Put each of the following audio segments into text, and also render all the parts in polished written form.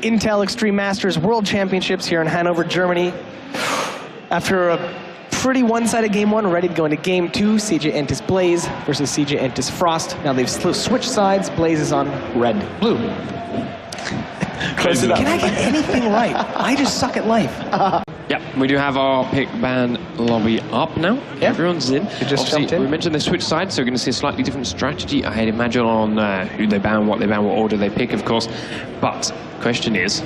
Intel Extreme Masters World Championships here in Hanover, Germany. After a pretty one-sided game one, we're ready to go into game two. CJ Entus Blaze versus CJ Entus Frost. Now they've switched sides. Blaze is on red, blue. Can I get anything right? I just suck at life. Yep, we do have our pick ban lobby up now. Yep. Everyone's in. Obviously, we mentioned they switch sides, so we're going to see a slightly different strategy, I'd imagine, on who they ban, what order they pick, of course. But the question is,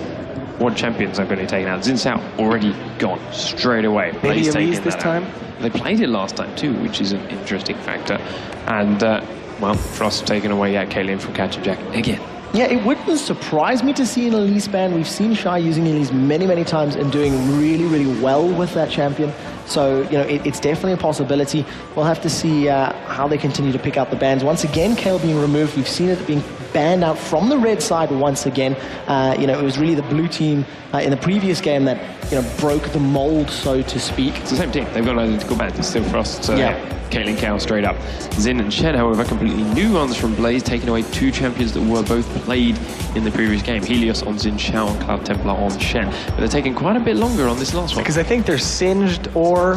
what champions are going to be taken out? Zinsao already gone straight away. Maybe Elise this time? They played it last time too, which is an interesting factor. And, well, Frost taken away Kaylin from Catch and Jack again. Yeah, it wouldn't surprise me to see an Elise ban. We've seen Shy using Elise many, many times and doing really, really well with that champion. So, you know, it's definitely a possibility. We'll have to see how they continue to pick out the bans. Once again, Kayle being removed. We've seen it being banned out from the red side once again. You know, it was really the blue team in the previous game that, you know, broke the mold, so to speak. It's the same team. They've got identical bans. It's still Frost. Kaylin, Kayle straight up. Zin and Shen, however, completely new ones from Blaze, taking away two champions that were both played in the previous game. Helios on Zin, Xiao and Cloud Templar on Shen. But they're taking quite a bit longer on this last one. Because I think they're Singed or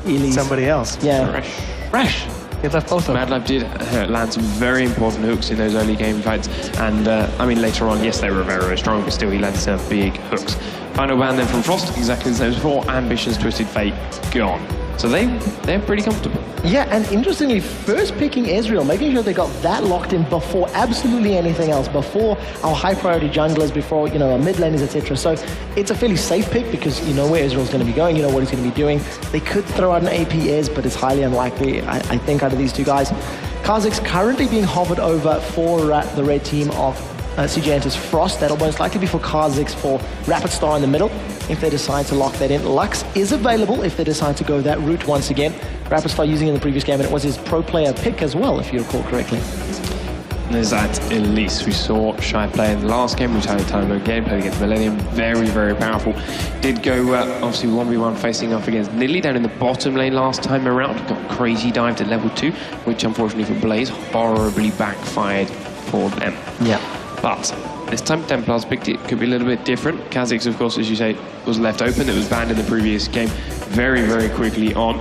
Elise. Somebody else. Yeah. Fresh. They left both of them. Madlab did land some very important hooks in those early game fights. And, I mean, later on, yes, they were very, very strong, but still he landed some big hooks. Final ban then from Frost, exactly the same as before. Ambitions, Twisted Fate, gone. So they're pretty comfortable. Yeah, and interestingly, first picking Ezreal, making sure they got that locked in before absolutely anything else, before our high priority junglers, before, you know, our mid laners, etc. So it's a fairly safe pick because you know where Ezreal's going to be going, you know what he's going to be doing. They could throw out an AP Ez, but it's highly unlikely, I think, out of these two guys. Kha'Zix currently being hovered over for the red team of CJ Entus Frost. That'll most likely be for Kha'Zix for Rapid Star in the middle if they decide to lock that in. Lux is available if they decide to go that route once again. Rapid Star using in the previous game, and it was his pro player pick as well, if you recall correctly. There's that Elise. We saw Shy play in the last game, which had a time again, played against Millennium. Very, very powerful. Did go, obviously, 1v1 facing off against Nidalee down in the bottom lane last time around. Got crazy dive to level 2, which unfortunately for Blaze, horribly backfired for them. Yeah. But this time Templars picked it, could be a little bit different. Kha'Zix, of course, as you say, was left open. It was banned in the previous game very, very quickly on.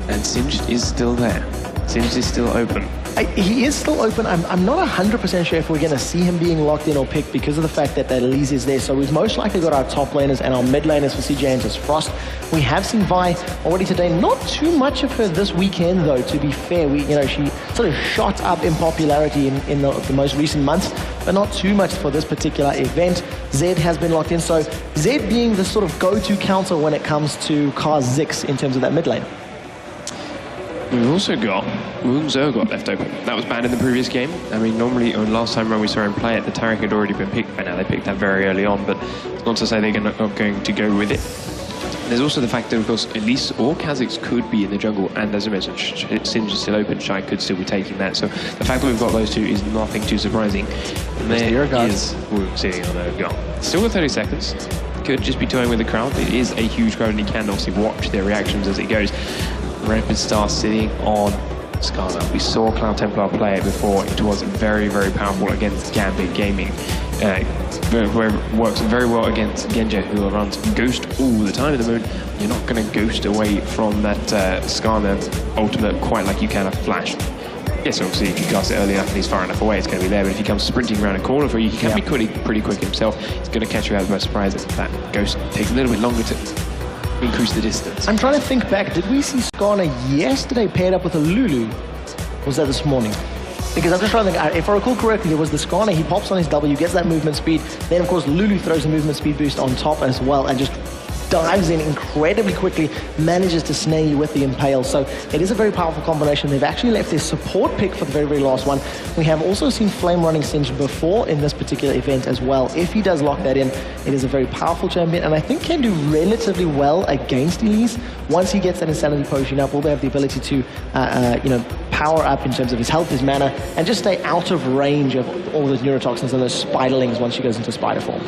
And Singed is still there. Singed is still open. He is still open. I'm not 100% sure if we're going to see him being locked in or picked because of the fact that Elise is there. So we've most likely got our top laners and our mid laners for CJ Entus Frost. We have seen Vi already today. Not too much of her this weekend, though, to be fair. She sort of shot up in popularity in the most recent months, but not too much for this particular event. Zed has been locked in. So Zed being the sort of go-to counter when it comes to Kha'Zix in terms of that mid lane. We've also got Moonzo got left open. That was banned in the previous game. I mean, normally, last time when we saw him play it, the Taric had already been picked by now. They picked that very early on, but it's not to say they're not going to go with it. There's also the fact that, of course, Elise or Kha'Zix could be in the jungle, and as I mentioned, Singed is still open, Shy could still be taking that. So the fact that we've got those two is nothing too surprising. And there is Woong sitting on a gun. Still got 30 seconds. Could just be toying with the crowd. It is a huge crowd, and you can obviously watch their reactions as it goes. Rapid Star sitting on Skarner. We saw Cloud Templar play it before. It was very, very powerful against Gambit Gaming. Works very well against Genja, who runs Ghost all the time at the moment. You're not going to ghost away from that Skarner ultimate quite like you can a Flash. Yes, obviously, if you cast it early enough and he's far enough away, it's going to be there. But if he comes sprinting around a corner for you, he can be pretty quick himself. He's going to catch you out by surprise. That Ghost takes a little bit longer to increase the distance. I'm trying to think back. Did we see Skarner yesterday paired up with a Lulu? Was that this morning? Because I'm just trying to think, if I recall correctly, it was the Skarner, he pops on his W, gets that movement speed, then of course Lulu throws a movement speed boost on top as well, and just dives in incredibly quickly, manages to snare you with the Impale. So it is a very powerful combination. They've actually left their support pick for the very, very last one. We have also seen Flame running Singed before in this particular event as well. If he does lock that in, it is a very powerful champion, and I think can do relatively well against Elise. Once he gets that Insanity Potion up, will have the ability to, power up in terms of his health, his mana, and just stay out of range of all those neurotoxins and those spiderlings once she goes into spider form.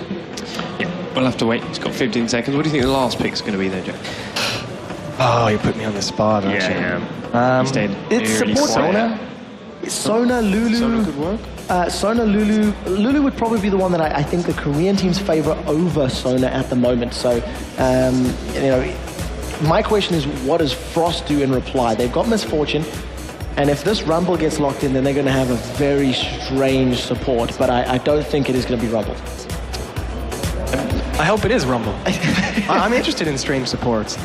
Yeah, we'll have to wait. It's got 15 seconds. What do you think the last pick's going to be there, Jack? Oh, you put me on the spot, don't you? Yeah. It's support Sona. Sona, Lulu. Sona could work. Sona, Lulu would probably be the one that I think the Korean teams favor over Sona at the moment. So, you know, my question is, what does Frost do in reply? They've got Misfortune, and if this Rumble gets locked in, then they're going to have a very strange support, but I don't think it is going to be Rumble. I hope it is Rumble. I'm interested in strange supports.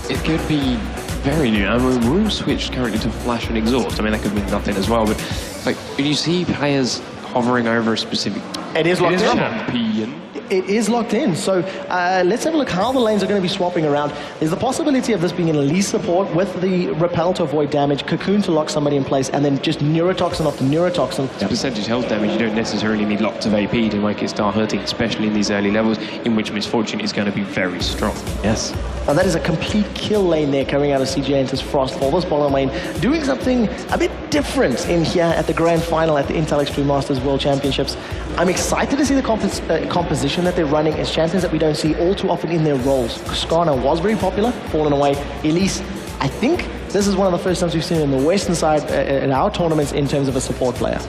It could be very new. I mean, Room switched currently to Flash and Exhaust. I mean, that could mean nothing as well, but like when you see players hovering over a specific It is locked in. champion. It is locked in. So let's have a look how the lanes are going to be swapping around. There's the possibility of this being an Elise support with the Repel to avoid damage, Cocoon to lock somebody in place, and then just Neurotoxin after Neurotoxin. Percentage health damage, you don't necessarily need lots of AP to make it start hurting, especially in these early levels, in which Misfortune is going to be very strong. Yes. Now that is a complete kill lane there coming out of CJ Entus Frost for this bottom lane, doing something a bit different in here at the grand final at the Intel Extreme Masters World Championships. I'm excited to see the composition that they're running as champions that we don't see all too often in their roles. Skarner was very popular, fallen away. Elise, I think this is one of the first times we've seen it in the Western side in our tournaments in terms of a support player.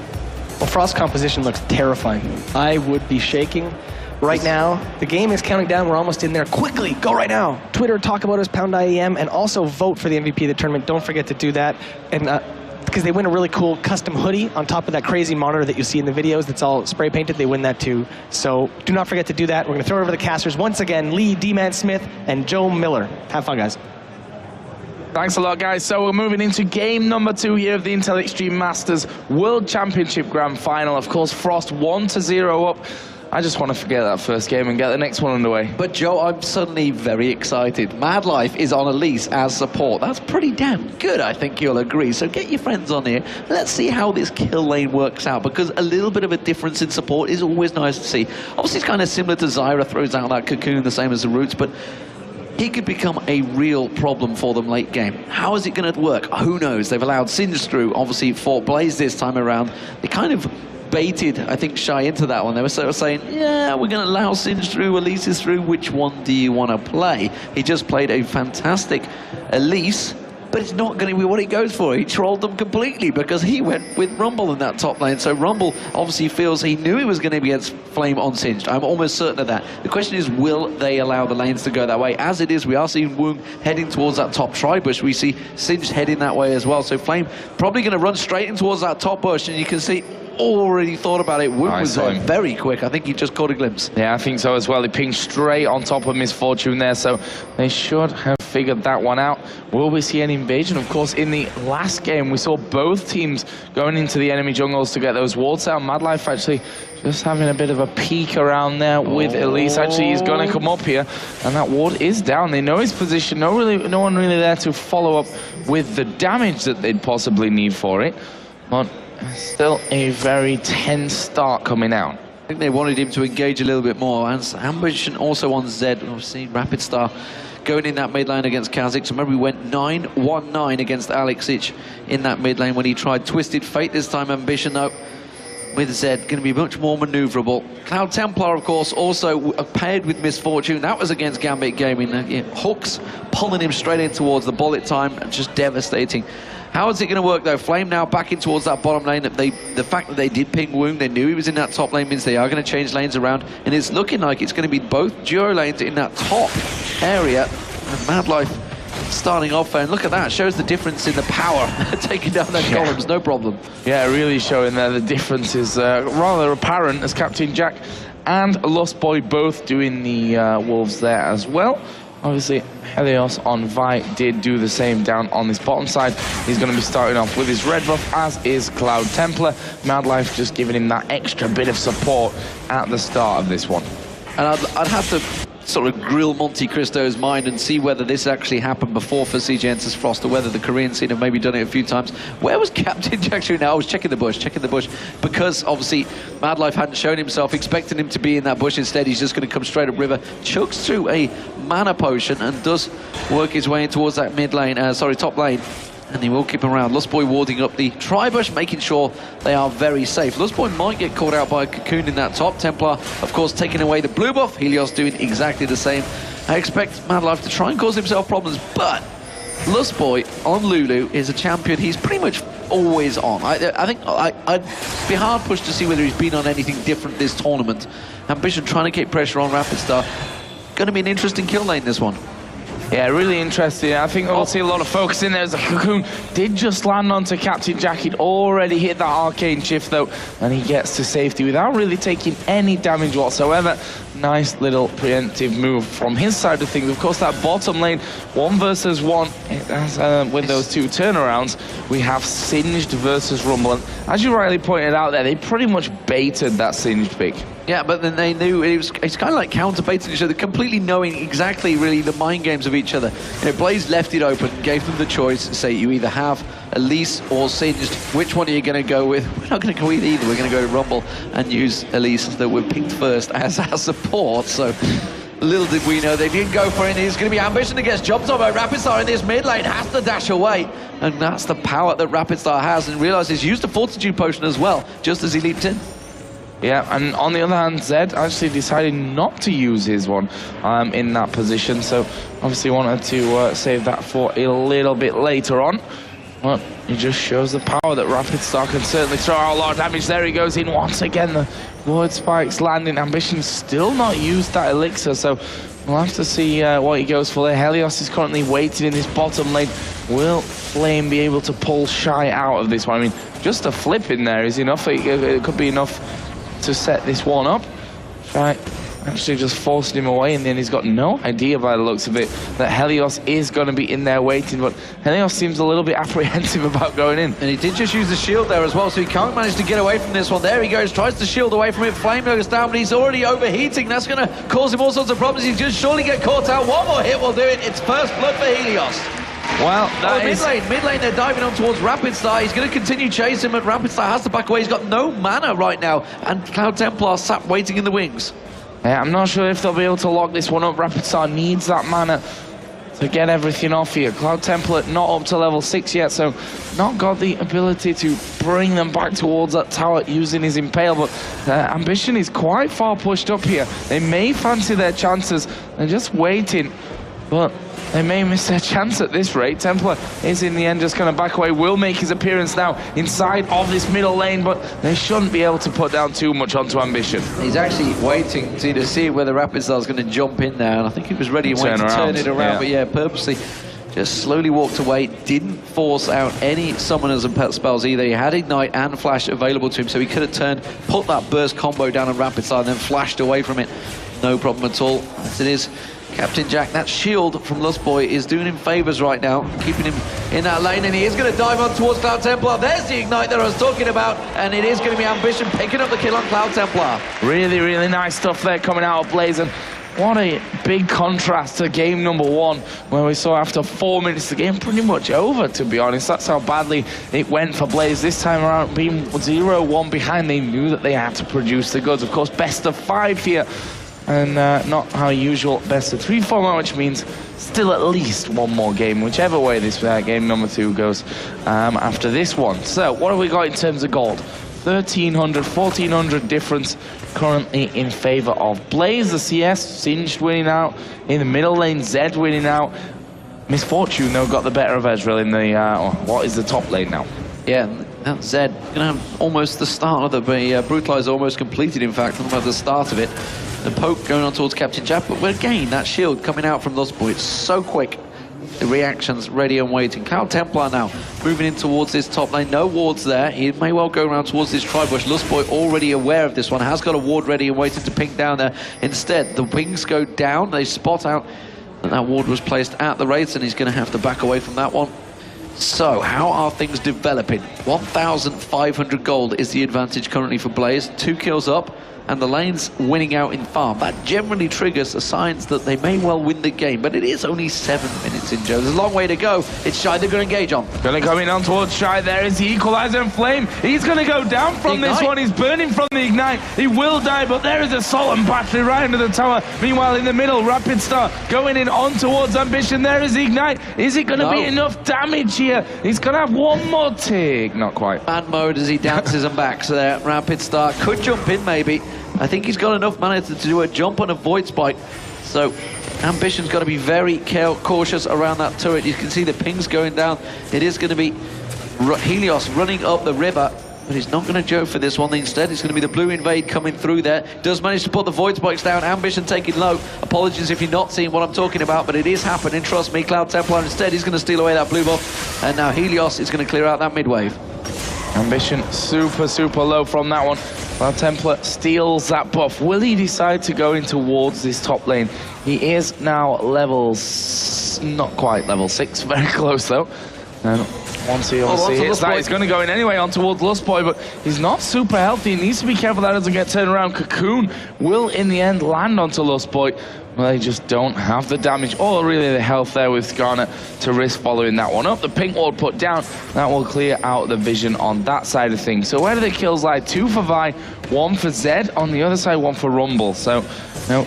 Well, Frost's composition looks terrifying. I would be shaking. Right now, the game is counting down. We're almost in there. Quickly, go right now. Twitter, talk about us, pound IEM, and also vote for the MVP of the tournament. Don't forget to do that. And because they win a really cool custom hoodie on top of that crazy monitor that you see in the videos that's all spray painted, they win that too. So do not forget to do that. We're going to throw it over the casters once again. Lee, D-Man Smith, and Joe Miller. Have fun, guys. Thanks a lot, guys. So we're moving into game number 2 here of the Intel Extreme Masters World Championship Grand Final. Of course, Frost 1-0 up. I just want to forget that first game and get the next one underway. But Joe, I'm suddenly very excited. Mad Life is on Elise as support. That's pretty damn good, I think you'll agree. So get your friends on here. Let's see how this kill lane works out, because a little bit of a difference in support is always nice to see. Obviously, it's kind of similar to Zyra, throws out that Cocoon the same as the Roots, but he could become a real problem for them late game. How is it going to work? Who knows? They've allowed Singed through, obviously, for Blaze this time around. They kind of baited, I think, Shy into that one. They were sort of saying, yeah, we're going to allow Singed through, Elise through, which one do you want to play? He just played a fantastic Elise, but it's not going to be what he goes for. He trolled them completely because he went with Rumble in that top lane. So Rumble obviously feels he knew he was going to be against Flame on Singed. I'm almost certain of that. The question is, will they allow the lanes to go that way? As it is, we are seeing Woong heading towards that top tri-bush. We see Singed heading that way as well. So Flame probably going to run straight in towards that top bush, and you can see already thought about it. Woong was very quick. I think he just caught a glimpse. Yeah, I think so as well. He pinged straight on top of Misfortune there, so they should have figured that one out. Will we see an invasion? Of course, in the last game, we saw both teams going into the enemy jungles to get those wards out. Mad Life actually just having a bit of a peek around there with Elise. Actually, he's going to come up here, and that ward is down. They know his position. No one really there to follow up with the damage that they'd possibly need for it. But still a very tense start coming out. I think they wanted him to engage a little bit more. And Ambush and also on Zed, obviously Rapid Star going in that mid lane against Kazik. So remember, we went 9-1-9 against Alexic in that mid lane when he tried Twisted Fate. This time Ambition, though, with Zed, going to be much more maneuverable. Cloud Templar, of course, also paired with Misfortune. That was against Gambit Gaming. Hooks pulling him straight in towards the bullet time, and just devastating. How is it going to work, though? Flame now back in towards that bottom lane. The fact that they did ping Woong, they knew he was in that top lane, means they are going to change lanes around. And it's looking like it's going to be both duo lanes in that top area. And Mad Life starting off, and look at that, shows the difference in the power. Taking down those columns, no problem. Yeah, really showing there the difference is rather apparent as Captain Jack and Lost Boy both doing the Wolves there as well. Obviously, Helios on Vi did do the same down on this bottom side. He's going to be starting off with his red buff, as is Cloud Templar. Mad Life just giving him that extra bit of support at the start of this one. And I'd have to sort of grill Monte Cristo's mind and see whether this actually happened before for CJ Entus Frost, or whether the Korean scene have maybe done it a few times. Where was Captain Jack now? I was checking the bush, because obviously Mad Life hadn't shown himself, expecting him to be in that bush. Instead, he's just going to come straight up river, chugs through a mana potion, and does work his way in towards that mid lane, top lane. And he will keep him around. Lost Boy warding up the tri-bush, making sure they are very safe. Lost Boy might get caught out by a Cocoon in that top. Templar, of course, taking away the blue buff. Helios doing exactly the same. I expect Mad Life to try and cause himself problems, but Lost Boy on Lulu is a champion he's pretty much always on. I think I'd be hard pushed to see whether he's been on anything different this tournament. Ambition trying to keep pressure on Rapid Star. Going to be an interesting kill lane, this one. Yeah, really interesting. I think we'll see a lot of focus in there as the Cocoon did just land onto Captain Jack. He'd already hit that arcane shift though, and he gets to safety without really taking any damage whatsoever. Nice little preemptive move from his side of things. Of course, that bottom lane, 1 versus 1, with those 2 turnarounds, we have Singed versus Rumble. And as you rightly pointed out there, they pretty much baited that Singed pick. Yeah, but then they knew it's kind of like counter-baiting each other, completely knowing exactly really the mind games of each other. You know, Blaze left it open, gave them the choice, say you either have Elise or Singed. Which one are you going to go with? We're not going to go with either. We're going to go to Rumble and use Elise that were picked first as our support. So little did we know they didn't go for it. It's going to be Ambition that gets jumped on by Rapid Star in this mid lane, has to dash away. And that's the power that Rapid Star has, and realizes he's used a Fortitude Potion as well, just as he leaped in. Yeah, and on the other hand, Zed actually decided not to use his one in that position, so obviously wanted to save that for a little bit later on. Well, it just shows the power that Rapid Star can certainly throw out a lot of damage. There he goes in once again. The Void Spike's landing. Ambition still not used that elixir, so we'll have to see what he goes for there. Helios is currently waiting in this bottom lane. Will Flame be able to pull Shy out of this one? I mean, just a flip in there is enough. It could be enough to set this one up. Shy actually just forced him away, and then he's got no idea by the looks of it that Helios is going to be in there waiting, but Helios seems a little bit apprehensive about going in. And he did just use the shield there as well, so he can't manage to get away from this one. There he goes, tries to shield away from it. Flame goes down, but he's already overheating. That's going to cause him all sorts of problems. He's just surely get caught out. One more hit will do it. It's first blood for Helios. Well, mid lane, they're diving on towards Rapid Star. He's going to continue chasing him, but Rapid Star has to back away. He's got no mana right now, and Cloud Templar sat waiting in the wings. Yeah, I'm not sure if they'll be able to lock this one up. Rapid Star needs that mana to get everything off here. Cloud Templar not up to level 6 yet, so not got the ability to bring them back towards that tower using his Impale, but Ambition is quite far pushed up here. They may fancy their chances. They're just waiting, but they may miss their chance at this rate. Templar is in the end just going to back away, will make his appearance now inside of this middle lane, but they shouldn't be able to put down too much onto Ambition. He's actually waiting to see whether Rapid Star is going to jump in there, and I think he was ready and waiting to turn it around, but yeah, purposely just slowly walked away, didn't force out any summoners and pet spells either. He had Ignite and Flash available to him, so he could have turned, put that burst combo down on Rapid Star and then flashed away from it. No problem at all. As it is, Captain Jack, that shield from Lustboy is doing him favours right now, keeping him in that lane, and he is going to dive on towards Cloud Templar. There's the Ignite that I was talking about, and it is going to be Ambition picking up the kill on Cloud Templar. Really, really nice stuff there coming out of Blaze, and what a big contrast to game number 1, where we saw after 4 minutes the game pretty much over, to be honest. That's how badly it went for Blaze. This time around, being 0-1 behind, they knew that they had to produce the goods. Of course, best of 5 here, and not our usual best of 3 format, which means still at least one more game, whichever way this game number 2 goes after this one. So what have we got in terms of gold? 1,300, 1,400 difference currently in favor of Blaze. The CS, Singed winning out. In the middle lane, Zed winning out. Misfortune, though, got the better of Ezreal in the, what is the top lane now? Yeah, that's Zed. Gonna have almost the start of the Brutalizer almost completed, in fact, from the start of it. The poke going on towards Captain Jack, but again, that shield coming out from Lustboy, it's so quick. The reactions ready and waiting. Cloud Templar now moving in towards this top lane. No wards there. He may well go around towards this tri-bush. Lustboy already aware of this one. Has got a ward ready and waiting to ping down there. Instead, the wings go down. They spot out that that ward was placed at the race, and he's going to have to back away from that one. So, how are things developing? 1,500 gold is the advantage currently for Blaze. 2 kills up, and the lane's winning out in farm. That generally triggers the signs that they may well win the game, but it is only 7 minutes in, Joe. There's a long way to go. It's Shy they're going to engage on. Going to come in on towards Shy. There is the Equalizer and Flame. He's going to go down from this one. He's burning from the Ignite. He will die, but there is Assault and Battery right under the tower. Meanwhile, in the middle, Rapid Star going in on towards Ambition. There is the Ignite. Is it going to be enough damage here? He's going to have one more tick. Not quite. Man mode as he dances and backs there. Rapid Star could jump in, maybe. I think he's got enough mana to do a jump on a Void Spike. So Ambition's got to be very cautious around that turret. You can see the pings going down. It is going to be Helios running up the river. But he's not going to go for this one. Instead, it's going to be the blue invade coming through there. Does manage to put the void spikes down. Ambition taking low. Apologies if you're not seeing what I'm talking about, but it is happening. Trust me, Cloud Templar instead is going to steal away that blue buff. And now Helios is going to clear out that mid wave. Ambition super low from that one. Cloud Templar steals that buff. Will he decide to go in towards this top lane? He is now not quite level 6. Very close though. And once he obviously hits that, he's going to go in anyway on towards Lustboy, but he's not super healthy. He needs to be careful that doesn't get turned around. Cocoon will, in the end, land onto Lustboy. Well, they just don't have the damage or really the health there with Skarner to risk following that one up. The pink ward put down, that will clear out the vision on that side of things. So where do the kills lie? 2 for Vi, 1 for Zed. On the other side, 1 for Rumble. So,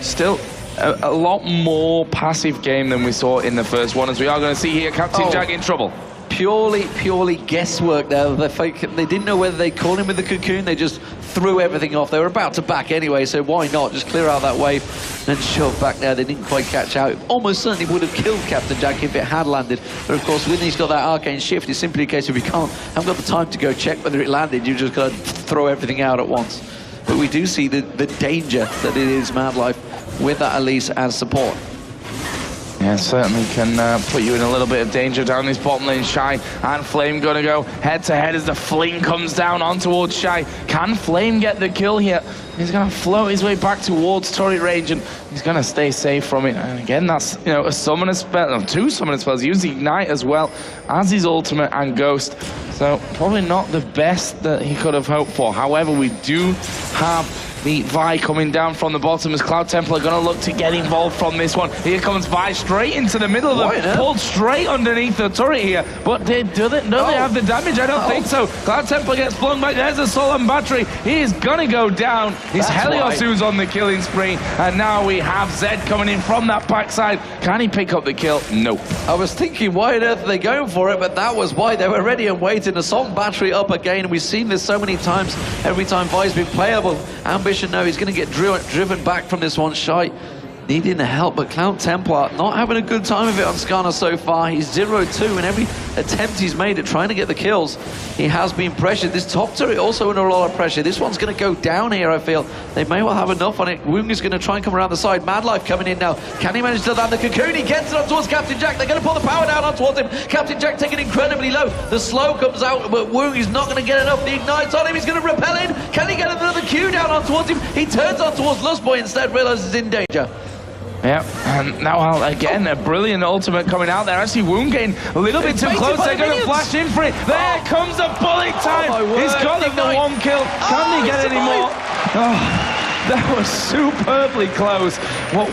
still a lot more passive game than we saw in the first one, as we are going to see here. Captain Jack in trouble. Purely guesswork there. They didn't know whether they caught him with the cocoon. They just threw everything off. They were about to back anyway, so why not just clear out that wave and shove back there. They didn't quite catch out. It almost certainly would have killed Captain Jack if it had landed. But of course, when he's got that arcane shift, it's simply a case of you haven't got the time to go check whether it landed. You just got to throw everything out at once. But we do see the danger that it is Mad Life with that Elise as support. Yeah, certainly can put you in a little bit of danger down this bottom lane. Shy and Flame gonna go head to head as the fling comes down on towards Shy. Can Flame get the kill here? He's gonna float his way back towards turret range and he's gonna stay safe from it. And again, that's a summoner spell, no, 2 summoner spells. He used Ignite as well as his ultimate and Ghost. So probably not the best that he could have hoped for. However, we do have the Vi coming down from the bottom as Cloud Templar are going to look to get involved from this one. Here comes Vi straight into the middle of them, pulled straight underneath the turret here. But they have the damage? I don't think so. Cloud Templar gets flung back. There's a Solemn Battery. He is going to go down. It's Helios who's on the killing spree. And now we have Zed coming in from that backside. Can he pick up the kill? Nope. I was thinking, why on earth are they going for it? But that was why they were ready and waiting. Assault Battery up again. We've seen this so many times. Every time Vi's been playable. Ambition, no, he's going to get driven back from this one. Shy needing the help, but Cloud Templar not having a good time of it on Skarner so far. He's 0-2 in every attempt he's made at trying to get the kills. He has been pressured. This top turret also under a lot of pressure. This one's going to go down here, I feel. They may well have enough on it. Woong is going to try and come around the side. Mad Life coming in now. Can he manage to land the cocoon? He gets it up towards Captain Jack. They're going to pull the power down on towards him. Captain Jack taking incredibly low. The slow comes out, but Woong is not going to get enough. The ignite's on him. He's going to repel in. Can he get another Q down on towards him? He turns on towards Lustboy instead, realizes he's in danger. Yeah, and now again, a brilliant ultimate coming out there. Actually, Woong getting a little bit too close. They're going to flash in for it. There comes the bullet time. He's got the 1 kill. Can he get any more? Oh, that was superbly close.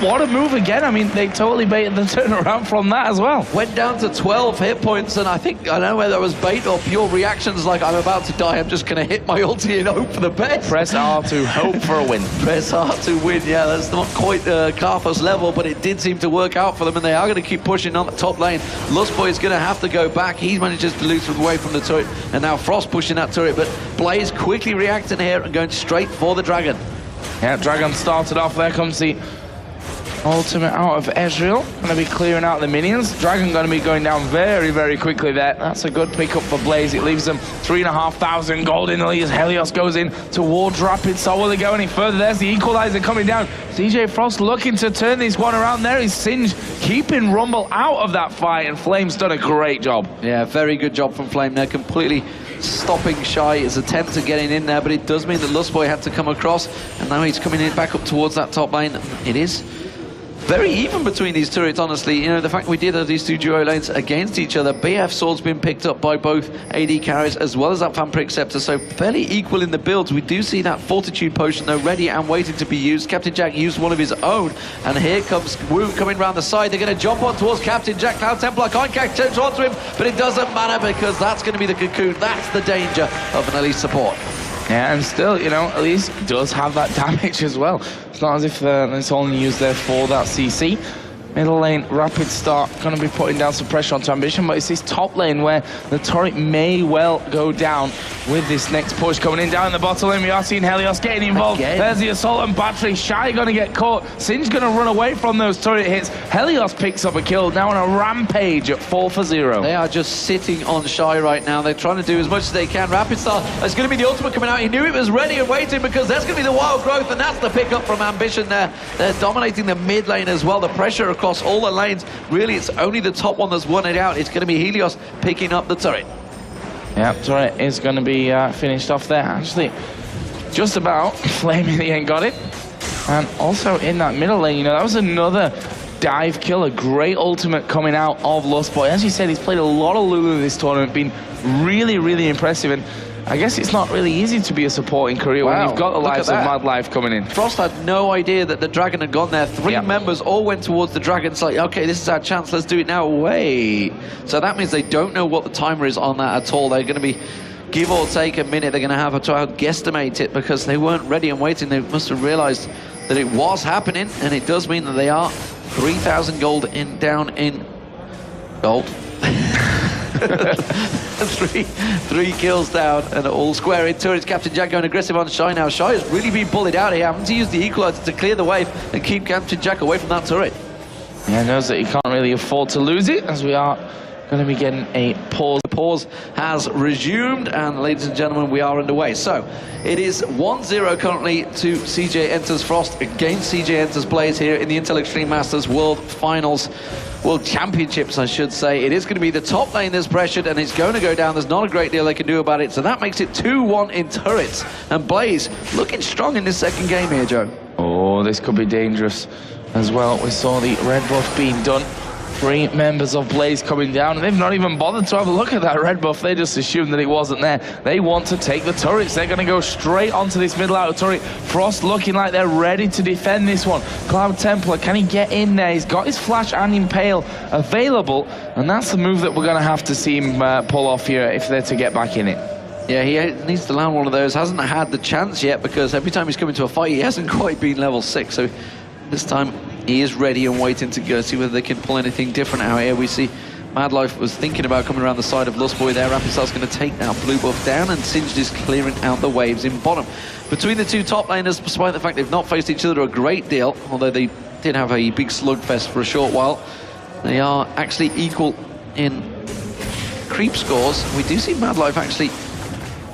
What a move again. I mean, they totally baited the turnaround from that as well. Went down to 12 hit points, and I don't know whether that was bait or pure reactions like, I'm about to die, I'm just going to hit my ulti and hope for the best. Press R to hope for a win. Press R to win, yeah, that's not quite Karthus level, but it did seem to work out for them, and they are going to keep pushing on the top lane. Lustboy is going to have to go back. He manages to lose away from the turret, and now Frost pushing that turret, but Blaze quickly reacting here and going straight for the Dragon. Yeah, Dragon started off. There comes the ultimate out of Ezreal. Going to be clearing out the minions. Dragon going to be going down very, very quickly there. That's a good pickup for Blaze. It leaves them 3,500 gold in the lead as Helios goes in towards Rapid. So will they go any further? There's the equalizer coming down. CJ Frost looking to turn this one around. There is Singe keeping Rumble out of that fight, and Flame's done a great job. Yeah, very good job from Flame there. Completely stopping Shy, his attempt at getting in there, but it does mean that Lustboy had to come across, and now he's coming in back up towards that top lane. It is very even between these turrets, honestly. The fact we did have these 2 duo lanes against each other. BF Sword's been picked up by both AD carries as well as that Vampiric Scepter, so fairly equal in the builds. We do see that Fortitude Potion, though, ready and waiting to be used. Captain Jack used one of his own, and here comes Woong coming around the side. They're going to jump on towards Captain Jack. Cloud Templar can't catch onto him, but it doesn't matter because that's going to be the cocoon. That's the danger of an Elise support. Yeah, and still, Elise does have that damage as well. It's not as if it's only used there for that CC. Middle lane, rapid start, going to be putting down some pressure onto Ambition, but it's this top lane where the turret may well go down with this next push coming in. Down in the bottom lane, we are seeing Helios getting involved. Again. There's the assault and battery. Shy going to get caught. Singe going to run away from those turret hits. Helios picks up a kill, now on a rampage at 4 for 0. They are just sitting on Shy right now. They're trying to do as much as they can. Rapid Star, it's going to be the ultimate coming out. He knew it was ready and waiting because that's going to be the wild growth, and that's the pickup from Ambition there. They're dominating the mid lane as well. The pressure across all the lanes. Really, it's only the top one that's won it out. It's going to be Helios picking up the turret. Yeah, turret is going to be finished off there. Actually, just about. Flame in the end got it. And also in that middle lane, you know, that was another dive kill, a great ultimate coming out of Lust Boy. As you said, he's played a lot of Lulu this tournament, been really, really impressive. And I guess it's not really easy to be a support in Korea when you've got the likes of Mad Life coming in. Frost had no idea that the Dragon had gone there. Three members all went towards the Dragon. It's like, okay, this is our chance, let's do it now. Wait. So that means they don't know what the timer is on that at all. They're going to be, give or take a minute, they're going to have to guesstimate it because they weren't ready and waiting. They must have realized that it was happening, and it does mean that they are 3,000 gold down in gold. three kills down and all square in turrets. Captain Jack going aggressive on Shy now. Shy has really been bullied out here, having to use the equalizer to clear the wave and keep Captain Jack away from that turret. Yeah, knows that he can't really afford to lose it, as we are going to be getting a pause. The pause has resumed, and ladies and gentlemen, we are underway. So it is 1-0 currently to CJ Entus Frost against CJ Entus Blaze here in the Intel Extreme Masters World Finals. World Championships, I should say. It is going to be the top lane that's pressured, and it's going to go down. There's not a great deal they can do about it, so that makes it 2-1 in turrets. And Blaze looking strong in this second game here, Joe. Oh, this could be dangerous as well. We saw the red buff being done. 3 members of Blaze coming down, and they've not even bothered to have a look at that red buff. They just assumed that it wasn't there. They want to take the turrets. They're going to go straight onto this middle outer turret. Frost looking like they're ready to defend this one. Cloud Templar, can he get in there? He's got his Flash and Impale available, and that's the move that we're going to have to see him pull off here if they're to get back in it. Yeah, he needs to land one of those. Hasn't had the chance yet because every time he's come into a fight, he hasn't quite been level 6. So this time he is ready and waiting to go see whether they can pull anything different out here. We see Mad Life was thinking about coming around the side of Lust Boy there. Rapid Star's going to take that blue buff down, and Singed is clearing out the waves in bottom. Between the two top laners, despite the fact they've not faced each other a great deal, although they did have a big slugfest for a short while, they are actually equal in creep scores. We do see Mad Life actually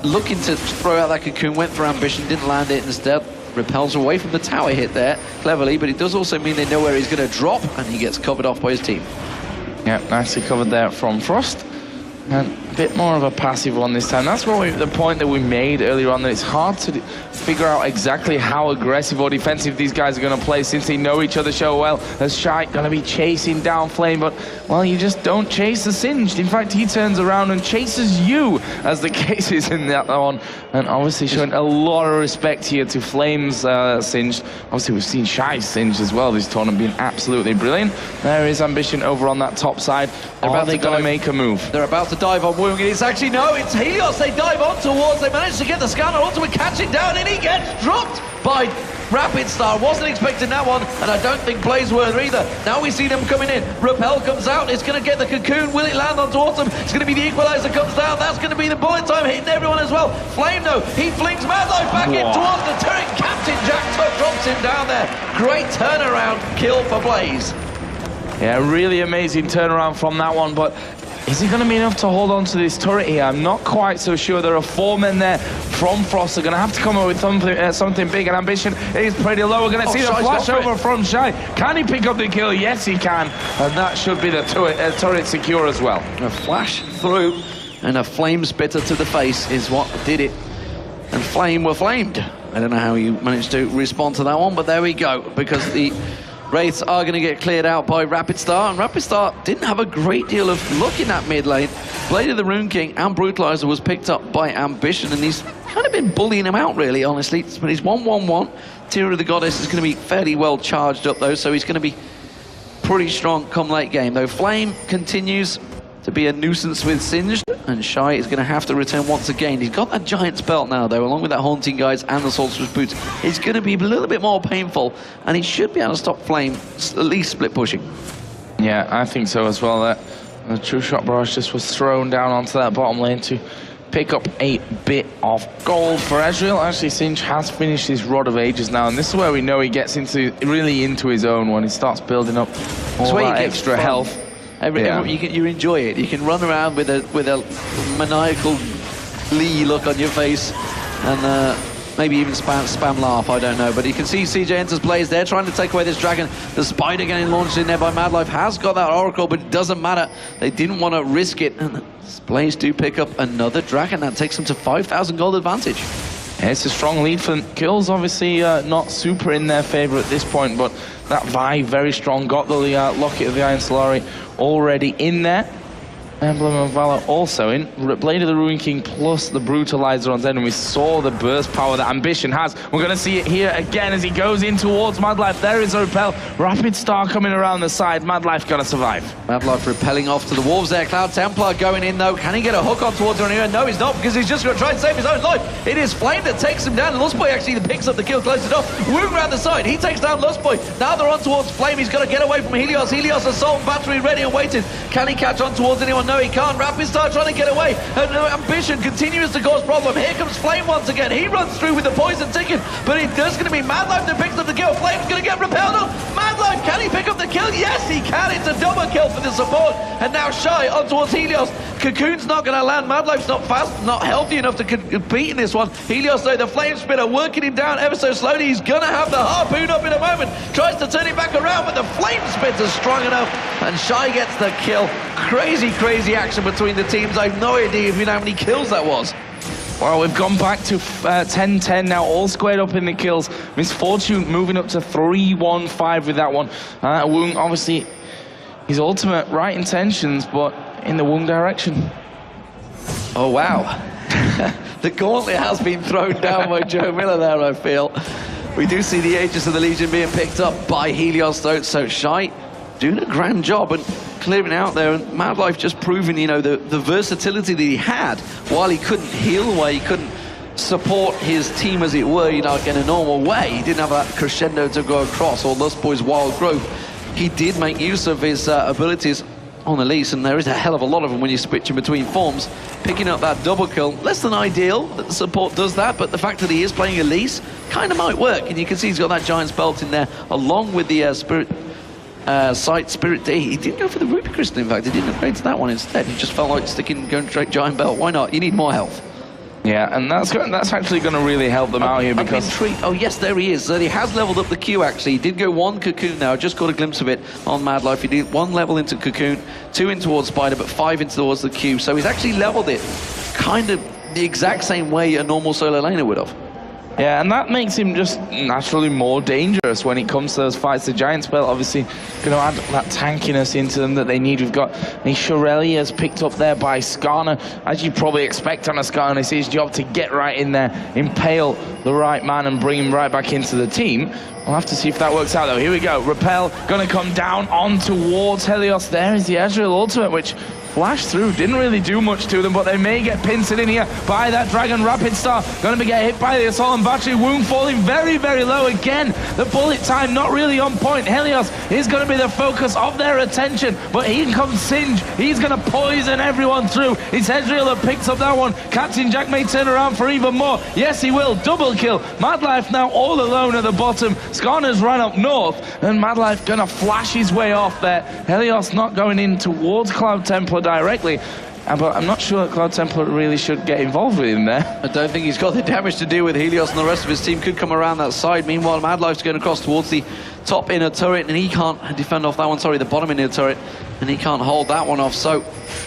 looking to throw out that cocoon, went for Ambition, didn't land it instead. Repels away from the tower hit there cleverly, but it does also mean they know where he's going to drop, and he gets covered off by his team. Yeah, nicely covered there from Frost. And a bit more of a passive one this time. That's what the point that we made earlier on, that it's hard to figure out exactly how aggressive or defensive these guys are going to play since they know each other so well. As Shy going to be chasing down Flame, but, well, you just don't chase the Singed. In fact, he turns around and chases you, as the case is in that one. And obviously showing a lot of respect here to Flame's Singed. Obviously, we've seen Shy's Singed as well this tournament, being absolutely brilliant. There is Ambition over on that top side. Are they going to make a move? They're about to dive on Woong, and it's actually, no, it's Helios they dive on towards. They manage to get the scanner onto it, catch it down, and he gets dropped by Rapid Star. Wasn't expecting that one, and I don't think Blaze were either. Now we see them coming in. Repel comes out, it's going to get the cocoon. Will it land onto Autumn? It's going to be the equalizer comes down. That's going to be the bullet time hitting everyone as well. Flame, though, he flings Mad Life back in towards the turret. Captain Jack drops him down there. Great turnaround kill for Blaze. Yeah, really amazing turnaround from that one, but is it going to be enough to hold on to this turret here? I'm not quite so sure. There are 4 men there from Frost. They're going to have to come up with something big, and Ambition is pretty low. We're going to see the flash over from Shy. Can he pick up the kill? Yes, he can, and that should be the turret secure as well. A flash through and a flame spitter to the face is what did it, and Flame were flamed. I don't know how you managed to respond to that one, but there we go, because the Wraiths are going to get cleared out by Rapid Star, and Rapid Star didn't have a great deal of luck in that mid lane. Blade of the Rune King and Brutalizer was picked up by Ambition, and he's kind of been bullying him out, really, honestly. But he's 1-1-1. Tear of the Goddess is going to be fairly well charged up, though, so he's going to be pretty strong come late game. Though Flame continues to be a nuisance with Singed. And Shy is going to have to return once again. He's got that Giant's belt now, though, along with that Haunting Guys and the Sorcerer's Boots. It's going to be a little bit more painful, and he should be able to stop Flame, at least split pushing. Yeah, I think so as well. That the True Shot Barrage just was thrown down onto that bottom lane to pick up a bit of gold for Ezreal. Actually, Singe has finished his Rod of Ages now, and this is where we know he gets really into his own when he starts building up all that extra health. You enjoy it. You can run around with a maniacal glee look on your face, and maybe even spam laugh, I don't know. But you can see CJ Entus Blaze there trying to take away this dragon. The Spider getting launched in there by Madlife has got that Oracle, but it doesn't matter. They didn't want to risk it, and Blaze do pick up another dragon. That takes them to 5,000 gold advantage. Yeah, it's a strong lead for kills, obviously not super in their favor at this point, but that Vi, very strong, got the Locket of the Iron Solari already in there. Emblem of Valor also in. Blade of the Ruin King plus the Brutalizer on Zen, and we saw the burst power that Ambition has. We're going to see it here again as he goes in towards Madlife. There is a repel. Rapid Star coming around the side. Madlife going to survive. Madlife repelling off to the Wolves there. Cloud Templar going in though. Can he get a hook on towards Rhaenyra? No, he's not, because he's just going to try and save his own life. It is Flame that takes him down. Lustboy actually picks up the kill, closes it off. Woong around the side. He takes down Lustboy. Now they're on towards Flame. He's got to get away from Helios. Helios Assault Battery ready and waiting. Can he catch on towards anyone? No, he can't. Rapid Star trying to get away, and Ambition continues to cause problem. Here comes Flame once again. He runs through with the poison ticket, but it does going to be Madlife that picks up the kill. Flame's going to get repelled on. Madlife, can he pick up the kill? Yes, he can. It's a double kill for the support, and now Shy on towards Helios. Cocoon's not going to land. Madlife's not fast, not healthy enough to compete in this one. Helios, though, the Flame Spitter working him down ever so slowly. He's going to have the Harpoon up in a moment. Tries to turn it back around, but the Flame Spitter's strong enough, and Shy gets the kill. Crazy action between the teams. I have no idea if you know how many kills that was. Well, we've gone back to 10-10 now, all squared up in the kills. Misfortune moving up to 3-1-5 with that one. Woong, obviously, his ultimate, right intentions, but in the Woong direction. Oh, wow. The gauntlet has been thrown down by Joe Miller there, I feel. We do see the Aegis of the Legion being picked up by Helios, though, so Shy doing a grand job and clearing out there, and Madlife just proving, you know, the versatility that he had while he couldn't heal, while he couldn't support his team, as it were, you know, in a normal way. He didn't have that crescendo to go across, or Lustboy's Wild Growth. He did make use of his abilities on Elise, and there is a hell of a lot of them when you're switching between forms. Picking up that double kill, less than ideal that the support does that, but the fact that he is playing Elise kind of might work, and you can see he's got that Giant's Belt in there, along with the Spirit Day. He didn't go for the Ruby Crystal, in fact. He didn't upgrade to that one instead. He just felt like going straight Giant Belt. Why not? You need more health. Yeah, and that's actually going to really help them out here, because... Oh, yes, there he is. So he has leveled up the Q, actually. He did go one Cocoon now. I just got a glimpse of it on Madlife. He did one level into Cocoon, 2 in towards Spider, but 5 in towards the Q. So he's actually leveled it kind of the exact same way a normal solo laner would have. Yeah, and that makes him just naturally more dangerous when it comes to those fights. The Giant Spell obviously going to add that tankiness into them that they need. We've got the Shurelia's picked up there by Skarner. As you probably expect on a Skarner, it's his job to get right in there, impale the right man and bring him right back into the team. We'll have to see if that works out, though. Here we go. Repel going to come down on towards Helios. There is the Ezreal ultimate, which flashed through. Didn't really do much to them, but they may get pincered in here by that Dragon Rapid Star. Going to get hit by the Assault and Battery. Wound falling very low again. The bullet time not really on point. Helios is going to be the focus of their attention, but here comes Singe. He's going to poison everyone through. It's Ezreal that picks up that one. Captain Jack may turn around for even more. Yes, he will. Double kill. Madlife now all alone at the bottom. Skarner's run up north, and Madlife going to flash his way off there. Helios not going in towards Cloud Templar directly, but I'm not sure that Cloud Templar really should get involved with him there. I don't think he's got the damage to deal with. Helios and the rest of his team could come around that side. Meanwhile, Madlife's going across towards the top inner turret, and he can't defend off that one. Sorry, the bottom inner turret, and he can't hold that one off. So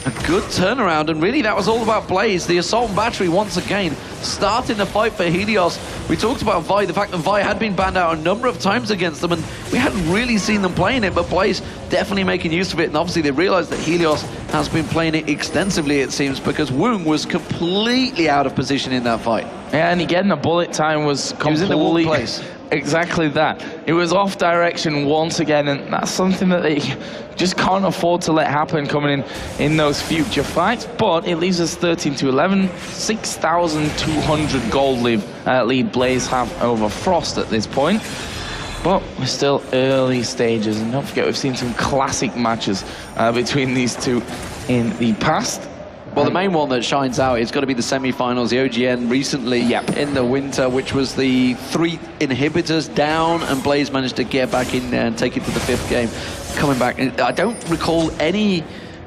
a good turnaround, and really that was all about Blaze. The Assault and Battery once again starting the fight for Helios. We talked about Vi, the fact that Vi had been banned out a number of times against them, and we hadn't really seen them playing it, but Blaze definitely making use of it, and obviously they realized that Helios has been playing it extensively, it seems, because Woong was completely out of position in that fight. Yeah, and again, the bullet time was completely exactly that. It was off direction once again, and that's something that they just can't afford to let happen coming in those future fights. But it leaves us 13-11, 6,200 gold lead Blaze have over Frost at this point. But we're still early stages, and don't forget we've seen some classic matches between these two in the past. Well, the main one that shines out is got to be the semi-finals, the OGN recently in the winter, which was the 3 inhibitors down, and Blaze managed to get back in there and take it to the 5th game. Coming back, I don't recall any,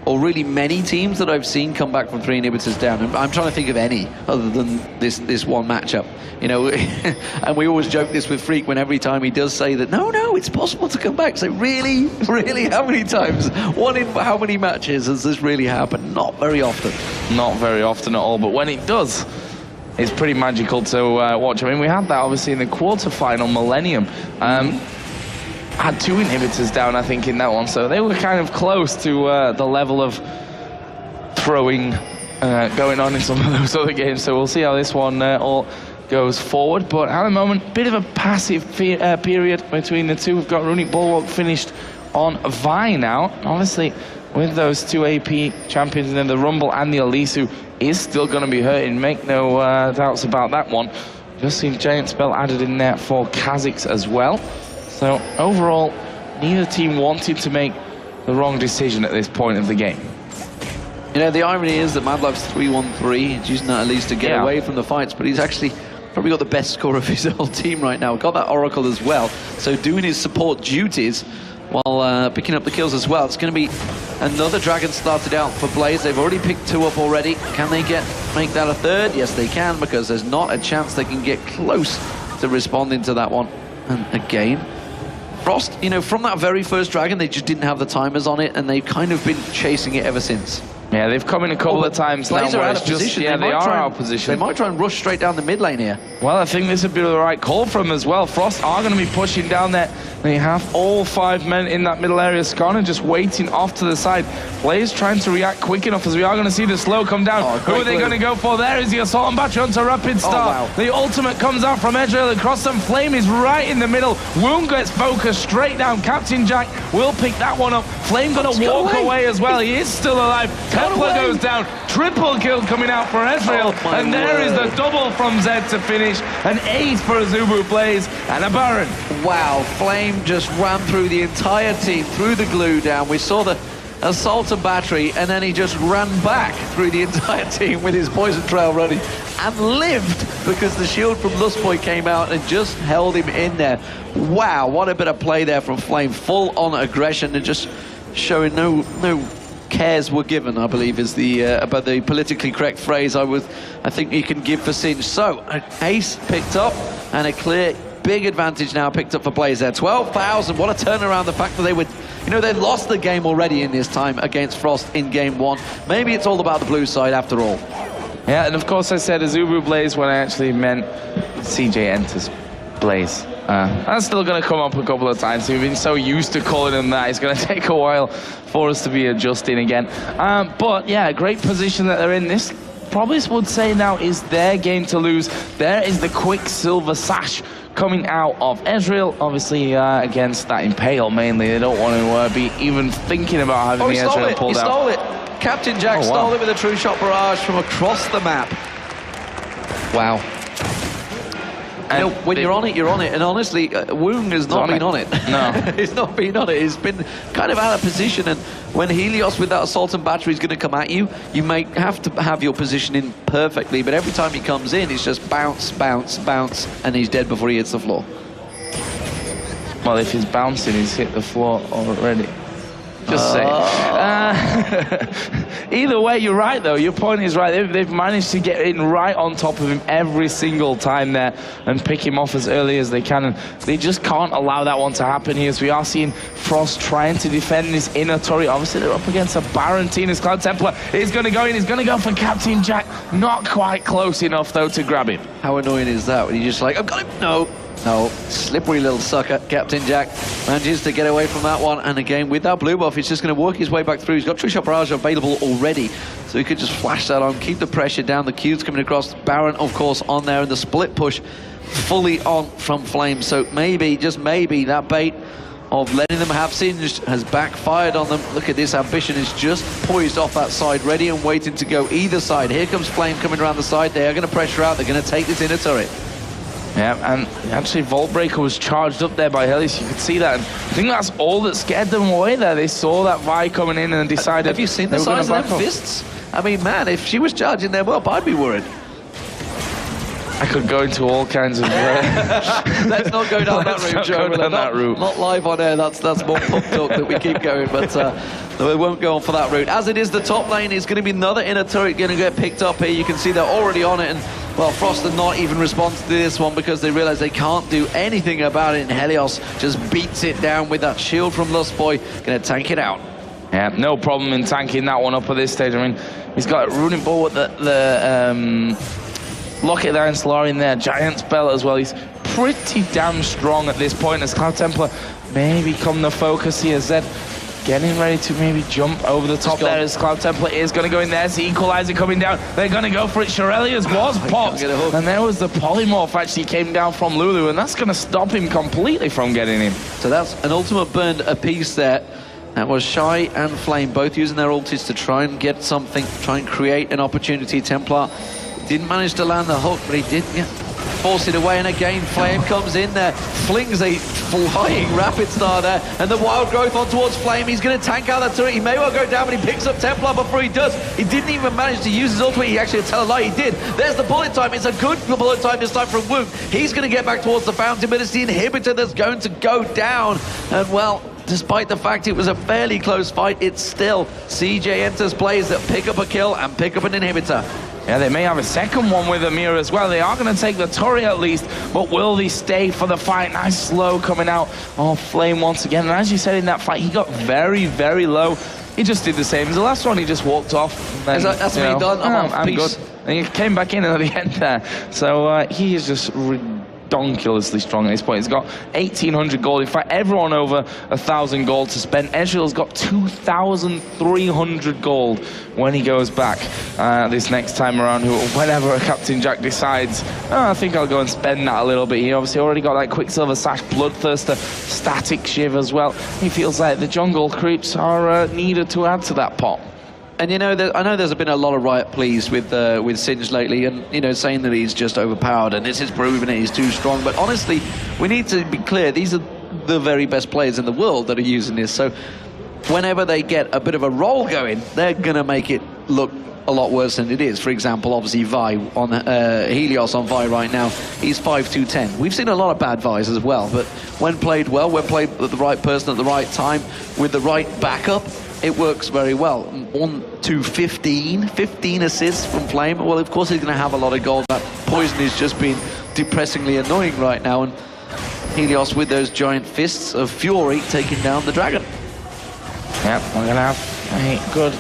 or really many teams that I've seen come back from 3 inhibitors down. I'm trying to think of any other than this one matchup. You know, and we always joke this with Freak when every time he does say that, no, it's possible to come back. So really, how many times? One in how many matches has this really happened? Not very often. Not very often at all, but when it does, it's pretty magical to watch. I mean, we had that obviously in the quarterfinal, Millennium. Had 2 inhibitors down, I think, in that one, so they were kind of close to the level of throwing going on in some of those other games. So we'll see how this one all goes forward. But at the moment, bit of a passive period between the two. We've got Runic Bulwark finished on Vi now. Obviously, with those 2 AP champions and then the Rumble and the Elisu is still going to be hurting. Make no doubts about that one. Just seen Giant Spell added in there for Kha'Zix as well. So overall, neither team wanted to make the wrong decision at this point of the game. You know, the irony is that Madlife's 3-1-3. He's using that at least to get away from the fights, but he's actually probably got the best score of his whole team right now. Got that Oracle as well, so doing his support duties while picking up the kills as well. It's going to be another Dragon started out for Blaze. They've already picked 2 up already. Can they make that a 3rd? Yes, they can, because there's not a chance they can get close to responding to that one. And again, Frost, you know, from that very first Dragon, they just didn't have the timers on it, and they've kind of been chasing it ever since. Yeah, they've come in a couple of times now. Blaze are out of position. Yeah, they are out of position. They might try and rush straight down the mid lane here. Well, I think this would be the right call from them as well. Frost are going to be pushing down there. They have all 5 men in that middle area. Skarner just waiting off to the side. Blaze trying to react quick enough, as we are going to see the slow come down. Who are they going to go for? There is the Assault and Battery onto Rapid Star. The ultimate comes out from Ezreal across them. Flame is right in the middle. Wound gets focused straight down. Captain Jack will pick that one up. Flame going to walk away as well. He is still alive. Templar goes down. Triple kill coming out for Ezreal. And there is the double from Zed to finish. An ace for Azubu Blaze and a Baron. Wow, Flame just ran through the entire team, through the glue down. We saw the Assault and Battery, and then he just ran back through the entire team with his Poison Trail running, and lived because the shield from Lustboy came out and just held him in there. Wow, what a bit of play there from Flame. Full on aggression and just showing no cares were given, I believe is the about the politically correct phrase I think you can give for Singe. So an ace picked up and a clear big advantage now picked up for Blaze there. 12,000, what a turnaround. The fact that they would, you know, they lost the game already in this time against Frost in game 1. Maybe it's all about the blue side after all. Yeah, and of course I said Azubu Blaze when I actually meant CJ Entus Blaze. That's still going to come up a couple of times. We've been so used to calling him that. It's going to take a while for us to be adjusting again. But yeah, great position that they're in. This probably would say now is their game to lose. There is the Quicksilver Sash coming out of Ezreal, obviously against that Impale mainly. They don't want to be even thinking about having the Ezreal pulled out. He stole it. Captain Jack stole it with a True Shot Barrage from across the map. Wow. You know, when you're on it, you're on it. And honestly, Woong has not been on it. No. He's not been on it. He's been kind of out of position. And when Helios with that Assault and Battery is going to come at you, you may have to have your position in perfectly. But every time he comes in, it's just bounce, bounce, bounce. And he's dead before he hits the floor. Well, if he's bouncing, he's hit the floor already. Just saying. Either way, you're right, though. Your point is right. They've managed to get in right on top of him every single time there and pick him off as early as they can. And they just can't allow that one to happen here. So we are seeing Frost trying to defend this inner turret. Obviously, they're up against a Baron team. As Cloud Templar is going to go in. He's going to go for Captain Jack. Not quite close enough, though, to grab him. How annoying is that when you're just like, I've got him? No. No, slippery little sucker. Captain Jack manages to get away from that one. And again, with that blue buff, he's just going to work his way back through. He's got True Shot Barrage available already, so he could just flash that on, keep the pressure down. The Q's coming across. Baron, of course, on there, and the split push fully on from Flame. So maybe, just maybe, that bait of letting them have Singed has backfired on them. Look at this, Ambition is just poised off that side, ready and waiting to go either side. Here comes Flame coming around the side. They are going to pressure out. They're going to take this inner turret. Yeah, and actually Vault Breaker was charged up there by Helios. You could see that. And I think that's all that scared them away there. They saw that Vi coming in and decided... Have you seen the size of them fists? I mean, man, if she was charging them up, I'd be worried. I could go into all kinds of... Let's not go down that route, Joe. Not live on air, that's more pub talk that we keep going, but we won't go on for that route. As it is, the top lane is going to be another inner turret going to get picked up here. You can see they're already on it, and, well, Frost did not even respond to this one because they realize they can't do anything about it, and Helios just beats it down with that shield from Lustboy, going to tank it out. Yeah, no problem in tanking that one up at this stage. I mean, he's got Runic Ball with the Locket there and Solarian there, Giant Spell as well. He's pretty damn strong at this point as Cloud Templar may become the focus here. Zed getting ready to maybe jump over the top there as Cloud Templar is going to go in there. The Equalizer coming down. They're going to go for it. Shirelius was popped. And there was the Polymorph actually came down from Lulu, and that's going to stop him completely from getting him. So that's an ultimate burn apiece there. That was Shy and Flame both using their ultis to try and get something, try and create an opportunity. Templar didn't manage to land the hook, but he did force it away, and again Flame comes in there, flings a flying Rapid Star there, and the Wild Growth on towards Flame. He's going to tank out that turret. He may well go down, but he picks up Templar before he does. He didn't even manage to use his ultimate. He actually, tell a lie, he did. There's the bullet time. It's a good bullet time this time from Woong. He's going to get back towards the fountain, but it's the inhibitor that's going to go down, and well, despite the fact it was a fairly close fight, it's still CJ Entus players that pick up a kill and pick up an inhibitor. Yeah, they may have a second one with Amir as well. They are going to take the turret at least, but will they stay for the fight? Nice slow coming out. Oh, Flame once again. And as you said in that fight, he got very, very low. He just did the same as the last one. He just walked off. Then, that's me done. I'm good. And he came back in at the end there. So he is just ridiculously strong at this point. He's got 1,800 gold. In fact, everyone over 1,000 gold to spend. Ezreal's got 2,300 gold when he goes back this next time around, whenever Captain Jack decides, I think I'll go and spend that a little bit. He obviously already got that Quicksilver Sash, Bloodthirster, Static Shiv as well. He feels like the jungle creeps are needed to add to that pot. And you know, I know there's been a lot of riot pleas with Singe lately, and you know, saying that he's just overpowered and this is proving it, he's too strong. But honestly, we need to be clear, these are the very best players in the world that are using this. So whenever they get a bit of a roll going, they're gonna make it look a lot worse than it is. For example, obviously Vi on Helios on Vi right now, he's 5-2-10. We've seen a lot of bad Vi's as well, but when played well, when played with the right person at the right time, with the right backup, it works very well. 1-15 assists from Flame. Well, of course he's going to have a lot of gold. That poison is just being depressingly annoying right now, and Helios with those giant fists of fury taking down the dragon. Yep, we're going to have a good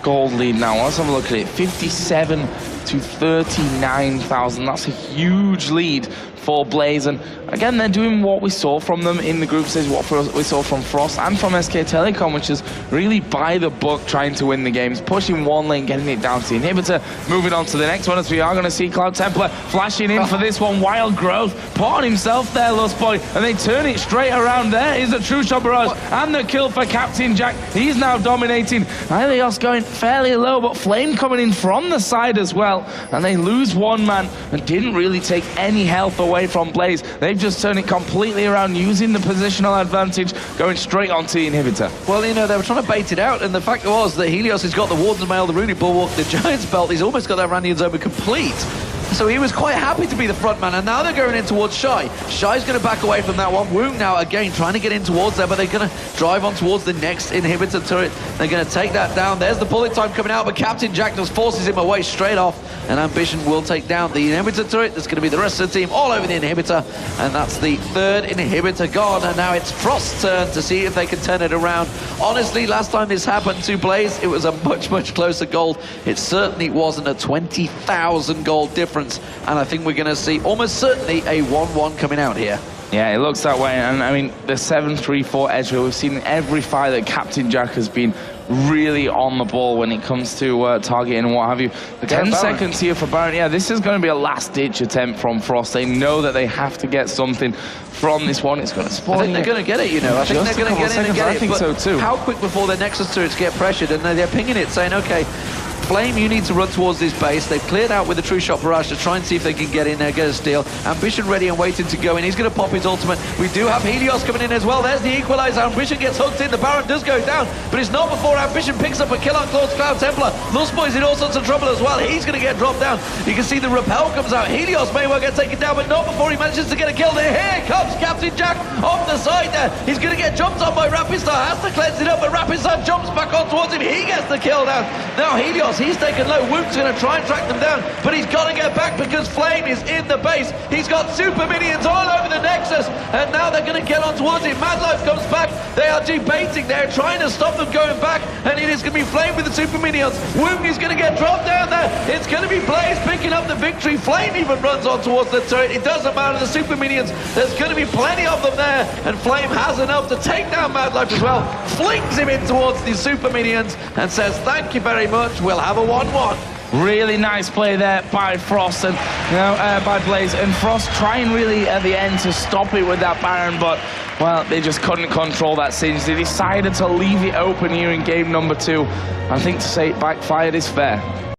gold lead now. Let's have a look at it. 57 to 39,000. That's a huge lead for Blaze, and again, they're doing what we saw from them in the group stage, what we saw from Frost and from SK Telecom, which is really by the book, trying to win the games, pushing one lane, getting it down to the inhibitor, moving on to the next one, as we are going to see Cloud Templar flashing in for this one. Wild Growth, put on himself there, Lustboy, and they turn it straight around. There is a true shot barrage, and the kill for Captain Jack. He's now dominating. Helios going fairly low, but Flame coming in from the side as well, and they lose one man and didn't really take any health away from Blaze. They've just turned it completely around, using the positional advantage, going straight onto the inhibitor. Well, you know, they were trying to bait it out, and the fact was that Helios has got the Warden's Mail, the Runic Bulwark, the Giant's Belt. He's almost got that Randian Zoma complete. So he was quite happy to be the front man, and now they're going in towards Shy. Shy's going to back away from that one. Woong now again trying to get in towards there, but they're going to drive on towards the next inhibitor turret. They're going to take that down. There's the bullet time coming out, but Captain Jack just forces him away straight off, and Ambition will take down the inhibitor turret. There's going to be the rest of the team all over the inhibitor, and that's the third inhibitor gone, and now it's Frost's turn to see if they can turn it around. Honestly, last time this happened to Blaze, it was a much, much closer gold. It certainly wasn't a 20,000 gold difference, and I think we're going to see almost certainly a 1-1 coming out here. Yeah, it looks that way, and I mean, the 7-3-4 edge, we've seen every fight that Captain Jack has been really on the ball when it comes to targeting and what have you. 10 seconds here for Baron. Yeah, this is going to be a last-ditch attempt from Frost. They know that they have to get something from this one. It's going to spawn. I think they're going to get it, you know. I think they're going to get in and get it. I think so too. How quick before their Nexus turrets get pressured, and they're pinging it, saying, okay, Flame, you need to run towards this base. They've cleared out with the True Shot Barrage to try and see if they can get in there, get a steal. Ambition ready and waiting to go in. He's going to pop his ultimate. We do have Helios coming in as well. There's the equalizer. Ambition gets hooked in. The Baron does go down, but it's not before Ambition picks up a kill on Claude's Cloud Templar. Lustboy's in all sorts of trouble as well. He's going to get dropped down. You can see the repel comes out. Helios may well get taken down, but not before he manages to get a kill there. Here comes Captain Jack off the side there. He's going to get jumped on by Rapistar. Has to cleanse it up, but Rapistar jumps back on towards him. He gets the kill down. Now Helios, he's taken low. Woot's going to try and track them down, but he's got to get back because Flame is in the base. He's got super minions all over the Nexus, and now they're going to get on towards him. Madlife comes back. They are debating. They're trying to stop them going back, and it is going to be Flame with the super minions. Woot is going to get dropped down there. It's going to be Blaze picking up the victory. Flame even runs on towards the turret. It doesn't matter. The super minions, there's going to be plenty of them there, and Flame has enough to take down Madlife as well. Flings him in towards the super minions and says, thank you very much. We'll have a 1-1. Really nice play there by Frost and by Blaze, and Frost trying really at the end to stop it with that Baron, but well, they just couldn't control that Singe. They decided to leave it open here in game number 2. I think to say it backfired is fair.